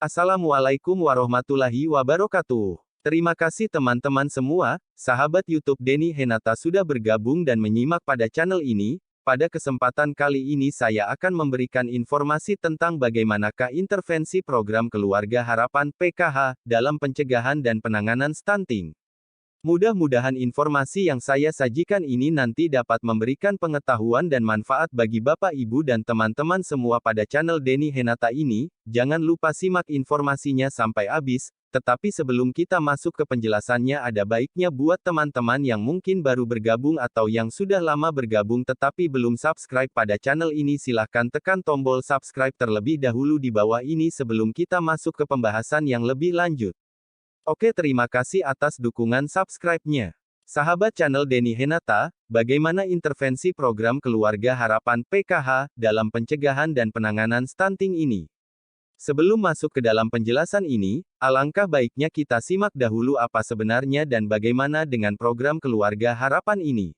Assalamualaikum warahmatullahi wabarakatuh. Terima kasih teman-teman semua, sahabat YouTube Denny Henata sudah bergabung dan menyimak pada channel ini. Pada kesempatan kali ini saya akan memberikan informasi tentang bagaimanakah intervensi program Keluarga Harapan (PKH) dalam pencegahan dan penanganan stunting. Mudah-mudahan informasi yang saya sajikan ini nanti dapat memberikan pengetahuan dan manfaat bagi Bapak Ibu dan teman-teman semua pada channel Denny Henata ini. Jangan lupa simak informasinya sampai habis, tetapi sebelum kita masuk ke penjelasannya ada baiknya buat teman-teman yang mungkin baru bergabung atau yang sudah lama bergabung tetapi belum subscribe pada channel ini silahkan tekan tombol subscribe terlebih dahulu di bawah ini sebelum kita masuk ke pembahasan yang lebih lanjut. Oke, terima kasih atas dukungan subscribe-nya. Sahabat channel Denny Henata, bagaimana intervensi program Keluarga Harapan (PKH) dalam pencegahan dan penanganan stunting ini? Sebelum masuk ke dalam penjelasan ini, alangkah baiknya kita simak dahulu apa sebenarnya dan bagaimana dengan program Keluarga Harapan ini.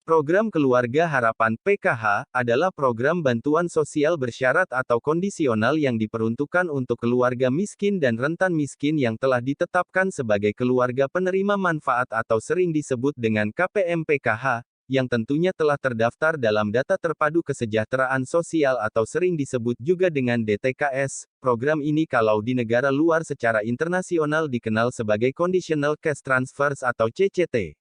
Program Keluarga Harapan (PKH) adalah program bantuan sosial bersyarat atau kondisional yang diperuntukkan untuk keluarga miskin dan rentan miskin yang telah ditetapkan sebagai keluarga penerima manfaat atau sering disebut dengan KPM PKH, yang tentunya telah terdaftar dalam Data Terpadu Kesejahteraan Sosial atau sering disebut juga dengan DTKS. Program ini kalau di negara luar secara internasional dikenal sebagai Conditional Cash Transfers atau CCT.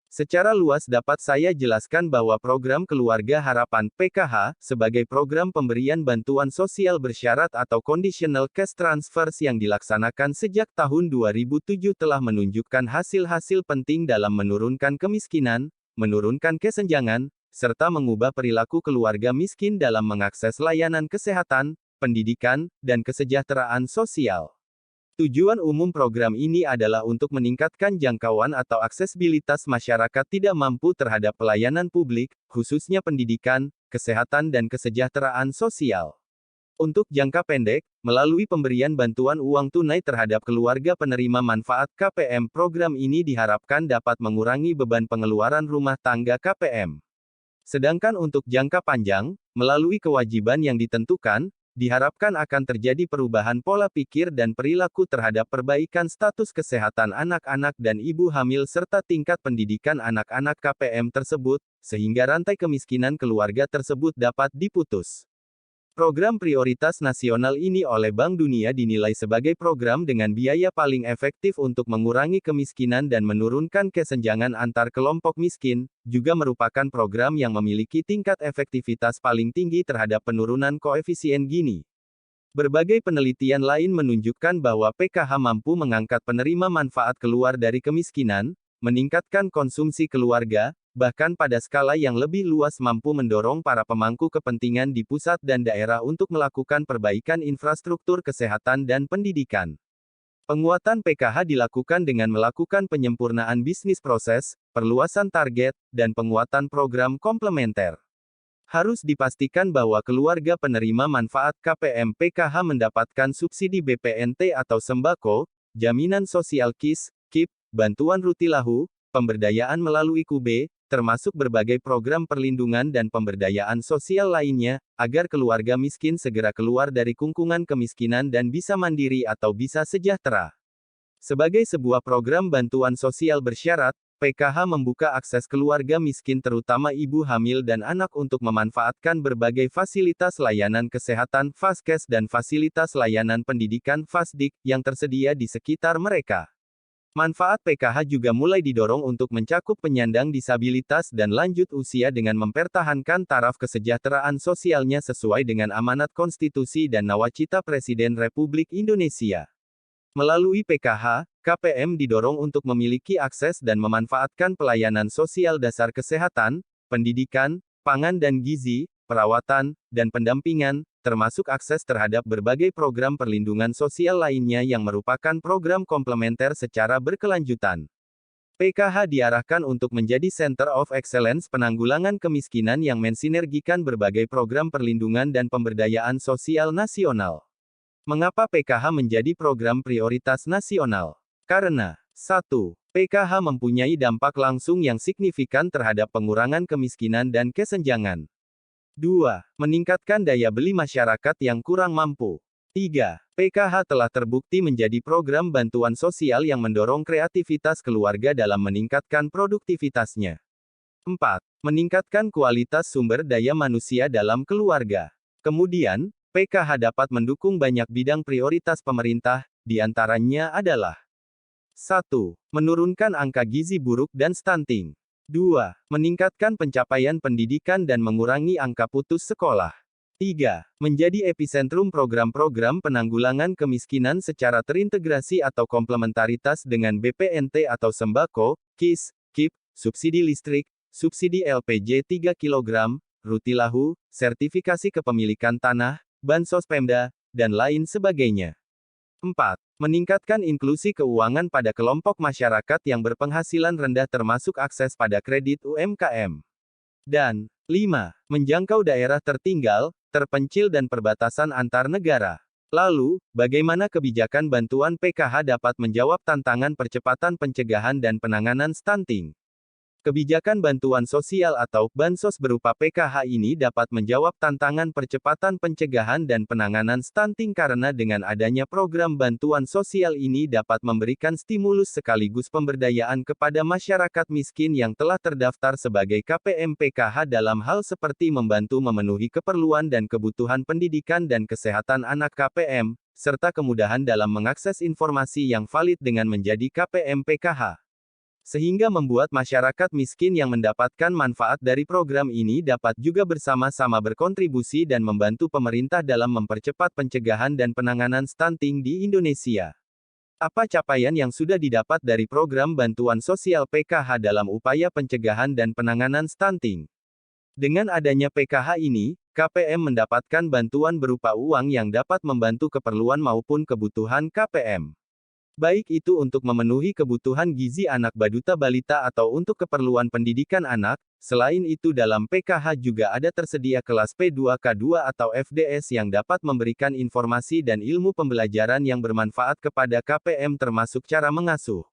Secara luas dapat saya jelaskan bahwa program Keluarga Harapan (PKH) sebagai program pemberian bantuan sosial bersyarat atau Conditional Cash Transfers yang dilaksanakan sejak tahun 2007 telah menunjukkan hasil-hasil penting dalam menurunkan kemiskinan, menurunkan kesenjangan, serta mengubah perilaku keluarga miskin dalam mengakses layanan kesehatan, pendidikan, dan kesejahteraan sosial. Tujuan umum program ini adalah untuk meningkatkan jangkauan atau aksesibilitas masyarakat tidak mampu terhadap pelayanan publik, khususnya pendidikan, kesehatan dan kesejahteraan sosial. Untuk jangka pendek, melalui pemberian bantuan uang tunai terhadap keluarga penerima manfaat KPM, program ini diharapkan dapat mengurangi beban pengeluaran rumah tangga KPM. Sedangkan untuk jangka panjang, melalui kewajiban yang ditentukan, diharapkan akan terjadi perubahan pola pikir dan perilaku terhadap perbaikan status kesehatan anak-anak dan ibu hamil serta tingkat pendidikan anak-anak KPM tersebut, sehingga rantai kemiskinan keluarga tersebut dapat diputus. Program prioritas nasional ini oleh Bank Dunia dinilai sebagai program dengan biaya paling efektif untuk mengurangi kemiskinan dan menurunkan kesenjangan antar kelompok miskin, juga merupakan program yang memiliki tingkat efektivitas paling tinggi terhadap penurunan koefisien Gini. Berbagai penelitian lain menunjukkan bahwa PKH mampu mengangkat penerima manfaat keluar dari kemiskinan, meningkatkan konsumsi keluarga, bahkan pada skala yang lebih luas mampu mendorong para pemangku kepentingan di pusat dan daerah untuk melakukan perbaikan infrastruktur kesehatan dan pendidikan. Penguatan PKH dilakukan dengan melakukan penyempurnaan bisnis proses, perluasan target, dan penguatan program komplementer. Harus dipastikan bahwa keluarga penerima manfaat KPM PKH mendapatkan subsidi BPNT atau sembako, jaminan sosial KIS, KIP, bantuan rutilahu, pemberdayaan melalui KUB, termasuk berbagai program perlindungan dan pemberdayaan sosial lainnya, agar keluarga miskin segera keluar dari kungkungan kemiskinan dan bisa mandiri atau bisa sejahtera. Sebagai sebuah program bantuan sosial bersyarat, PKH membuka akses keluarga miskin terutama ibu hamil dan anak untuk memanfaatkan berbagai fasilitas layanan kesehatan Faskes dan fasilitas layanan pendidikan Fasdik yang tersedia di sekitar mereka. Manfaat PKH juga mulai didorong untuk mencakup penyandang disabilitas dan lanjut usia dengan mempertahankan taraf kesejahteraan sosialnya sesuai dengan amanat konstitusi dan nawacita Presiden Republik Indonesia. Melalui PKH, KPM didorong untuk memiliki akses dan memanfaatkan pelayanan sosial dasar kesehatan, pendidikan, pangan dan gizi, perawatan, dan pendampingan, termasuk akses terhadap berbagai program perlindungan sosial lainnya yang merupakan program komplementer secara berkelanjutan. PKH diarahkan untuk menjadi Center of Excellence penanggulangan kemiskinan yang mensinergikan berbagai program perlindungan dan pemberdayaan sosial nasional. Mengapa PKH menjadi program prioritas nasional? Karena 1. PKH mempunyai dampak langsung yang signifikan terhadap pengurangan kemiskinan dan kesenjangan. 2. Meningkatkan daya beli masyarakat yang kurang mampu. 3. PKH telah terbukti menjadi program bantuan sosial yang mendorong kreativitas keluarga dalam meningkatkan produktivitasnya. 4. Meningkatkan kualitas sumber daya manusia dalam keluarga. Kemudian, PKH dapat mendukung banyak bidang prioritas pemerintah, di antaranya adalah 1. Menurunkan angka gizi buruk dan stunting. 2. Meningkatkan pencapaian pendidikan dan mengurangi angka putus sekolah. 3. Menjadi epicentrum program-program penanggulangan kemiskinan secara terintegrasi atau komplementaritas dengan BPNT atau sembako, KIS, KIP, subsidi listrik, subsidi LPG 3 kg, rutilahu, sertifikasi kepemilikan tanah, bansos Pemda, dan lain sebagainya. 4. Meningkatkan inklusi keuangan pada kelompok masyarakat yang berpenghasilan rendah termasuk akses pada kredit UMKM. Dan 5. Menjangkau daerah tertinggal, terpencil dan perbatasan antar negara. Lalu, bagaimana kebijakan bantuan PKH dapat menjawab tantangan percepatan pencegahan dan penanganan stunting? Kebijakan bantuan sosial atau bansos berupa PKH ini dapat menjawab tantangan percepatan pencegahan dan penanganan stunting karena dengan adanya program bantuan sosial ini dapat memberikan stimulus sekaligus pemberdayaan kepada masyarakat miskin yang telah terdaftar sebagai KPM PKH dalam hal seperti membantu memenuhi keperluan dan kebutuhan pendidikan dan kesehatan anak KPM, serta kemudahan dalam mengakses informasi yang valid dengan menjadi KPM PKH. Sehingga membuat masyarakat miskin yang mendapatkan manfaat dari program ini dapat juga bersama-sama berkontribusi dan membantu pemerintah dalam mempercepat pencegahan dan penanganan stunting di Indonesia. Apa capaian yang sudah didapat dari program bantuan sosial PKH dalam upaya pencegahan dan penanganan stunting? Dengan adanya PKH ini, KPM mendapatkan bantuan berupa uang yang dapat membantu keperluan maupun kebutuhan KPM. Baik itu untuk memenuhi kebutuhan gizi anak baduta balita atau untuk keperluan pendidikan anak. Selain itu dalam PKH juga ada tersedia kelas P2K2 atau FDS yang dapat memberikan informasi dan ilmu pembelajaran yang bermanfaat kepada KPM termasuk cara mengasuh,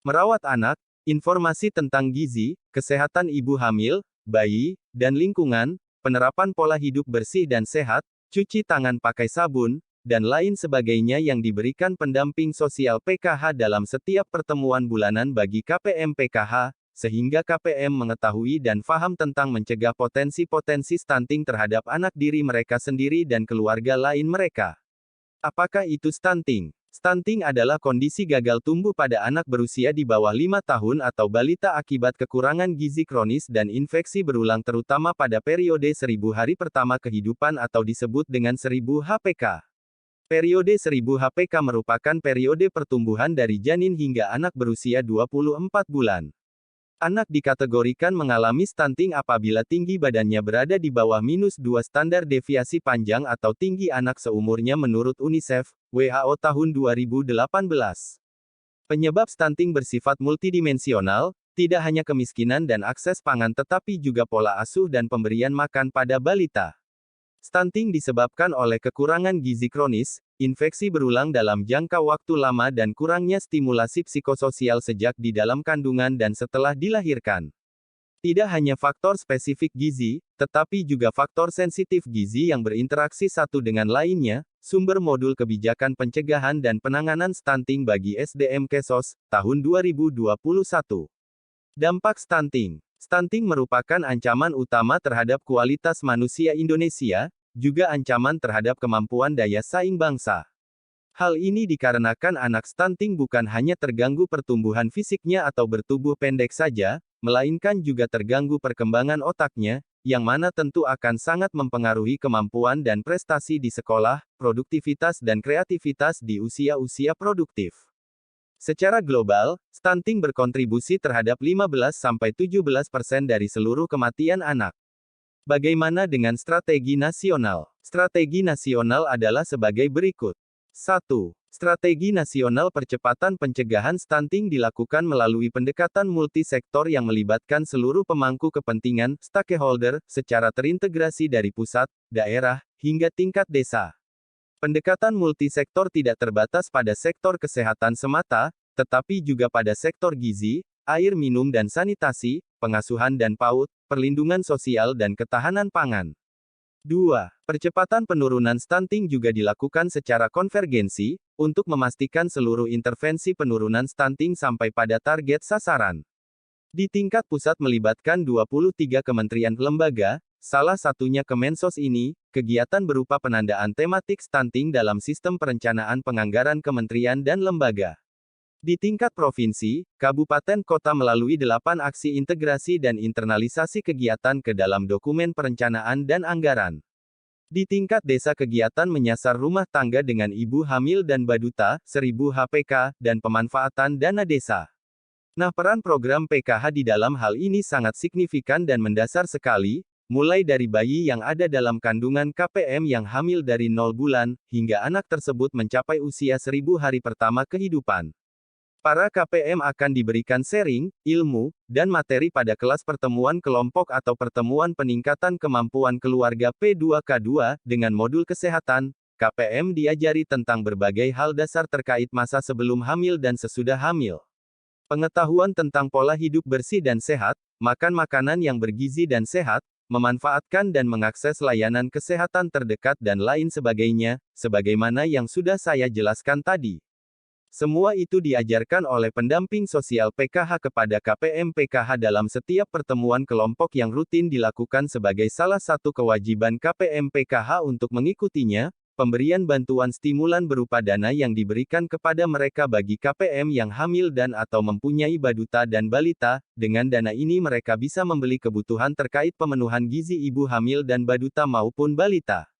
merawat anak, informasi tentang gizi, kesehatan ibu hamil, bayi, dan lingkungan, penerapan pola hidup bersih dan sehat, cuci tangan pakai sabun, dan lain sebagainya yang diberikan pendamping sosial PKH dalam setiap pertemuan bulanan bagi KPM PKH, sehingga KPM mengetahui dan paham tentang mencegah potensi-potensi stunting terhadap anak diri mereka sendiri dan keluarga lain mereka. Apakah itu stunting? Stunting adalah kondisi gagal tumbuh pada anak berusia di bawah 5 tahun atau balita akibat kekurangan gizi kronis dan infeksi berulang terutama pada periode 1000 hari pertama kehidupan atau disebut dengan 1000 HPK. Periode 1000 HPK merupakan periode pertumbuhan dari janin hingga anak berusia 24 bulan. Anak dikategorikan mengalami stunting apabila tinggi badannya berada di bawah -2 standar deviasi panjang atau tinggi anak seumurnya menurut UNICEF, WHO tahun 2018. Penyebab stunting bersifat multidimensional, tidak hanya kemiskinan dan akses pangan tetapi juga pola asuh dan pemberian makan pada balita. Stunting disebabkan oleh kekurangan gizi kronis, infeksi berulang dalam jangka waktu lama dan kurangnya stimulasi psikososial sejak di dalam kandungan dan setelah dilahirkan. Tidak hanya faktor spesifik gizi, tetapi juga faktor sensitif gizi yang berinteraksi satu dengan lainnya, sumber modul kebijakan pencegahan dan penanganan stunting bagi SDM Kesos, tahun 2021. Dampak stunting. Stunting merupakan ancaman utama terhadap kualitas manusia Indonesia, juga ancaman terhadap kemampuan daya saing bangsa. Hal ini dikarenakan anak stunting bukan hanya terganggu pertumbuhan fisiknya atau bertubuh pendek saja, melainkan juga terganggu perkembangan otaknya, yang mana tentu akan sangat mempengaruhi kemampuan dan prestasi di sekolah, produktivitas dan kreativitas di usia-usia produktif. Secara global, stunting berkontribusi terhadap 15-17% dari seluruh kematian anak. Bagaimana dengan strategi nasional? Strategi nasional adalah sebagai berikut. 1. Strategi nasional percepatan pencegahan stunting dilakukan melalui pendekatan multisektor yang melibatkan seluruh pemangku kepentingan, stakeholder, secara terintegrasi dari pusat, daerah, hingga tingkat desa. Pendekatan multisektor tidak terbatas pada sektor kesehatan semata, tetapi juga pada sektor gizi, air minum dan sanitasi, pengasuhan dan PAUD, perlindungan sosial dan ketahanan pangan. 2. Percepatan penurunan stunting juga dilakukan secara konvergensi, untuk memastikan seluruh intervensi penurunan stunting sampai pada target sasaran. Di tingkat pusat melibatkan 23 kementerian lembaga, salah satunya Kemensos ini, kegiatan berupa penandaan tematik stunting dalam sistem perencanaan penganggaran kementerian dan lembaga. Di tingkat provinsi, kabupaten kota melalui 8 aksi integrasi dan internalisasi kegiatan ke dalam dokumen perencanaan dan anggaran. Di tingkat desa kegiatan menyasar rumah tangga dengan ibu hamil dan baduta, 1000 HPK, dan pemanfaatan dana desa. Nah, peran program PKH di dalam hal ini sangat signifikan dan mendasar sekali, mulai dari bayi yang ada dalam kandungan KPM yang hamil dari 0 bulan, hingga anak tersebut mencapai usia 1000 hari pertama kehidupan. Para KPM akan diberikan sharing, ilmu, dan materi pada kelas pertemuan kelompok atau pertemuan peningkatan kemampuan keluarga P2K2, dengan modul kesehatan. KPM diajari tentang berbagai hal dasar terkait masa sebelum hamil dan sesudah hamil. Pengetahuan tentang pola hidup bersih dan sehat, makan makanan yang bergizi dan sehat, memanfaatkan dan mengakses layanan kesehatan terdekat dan lain sebagainya, sebagaimana yang sudah saya jelaskan tadi. Semua itu diajarkan oleh pendamping sosial PKH kepada KPM PKH dalam setiap pertemuan kelompok yang rutin dilakukan sebagai salah satu kewajiban KPM PKH untuk mengikutinya, pemberian bantuan stimulan berupa dana yang diberikan kepada mereka bagi KPM yang hamil dan atau mempunyai baduta dan balita, dengan dana ini mereka bisa membeli kebutuhan terkait pemenuhan gizi ibu hamil dan baduta maupun balita.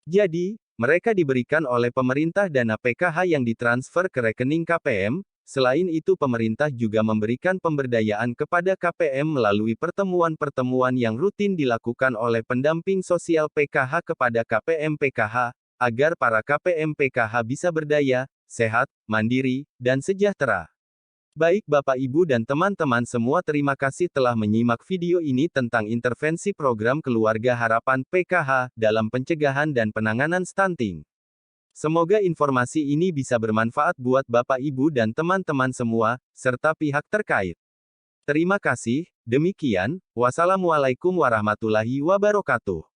Jadi, mereka diberikan oleh pemerintah dana PKH yang ditransfer ke rekening KPM. Selain itu pemerintah juga memberikan pemberdayaan kepada KPM melalui pertemuan-pertemuan yang rutin dilakukan oleh pendamping sosial PKH kepada KPM PKH, agar para KPM PKH bisa berdaya, sehat, mandiri, dan sejahtera. Baik Bapak Ibu dan teman-teman semua, terima kasih telah menyimak video ini tentang intervensi program Keluarga Harapan PKH dalam pencegahan dan penanganan stunting. Semoga informasi ini bisa bermanfaat buat Bapak Ibu dan teman-teman semua, serta pihak terkait. Terima kasih, demikian, wassalamualaikum warahmatullahi wabarakatuh.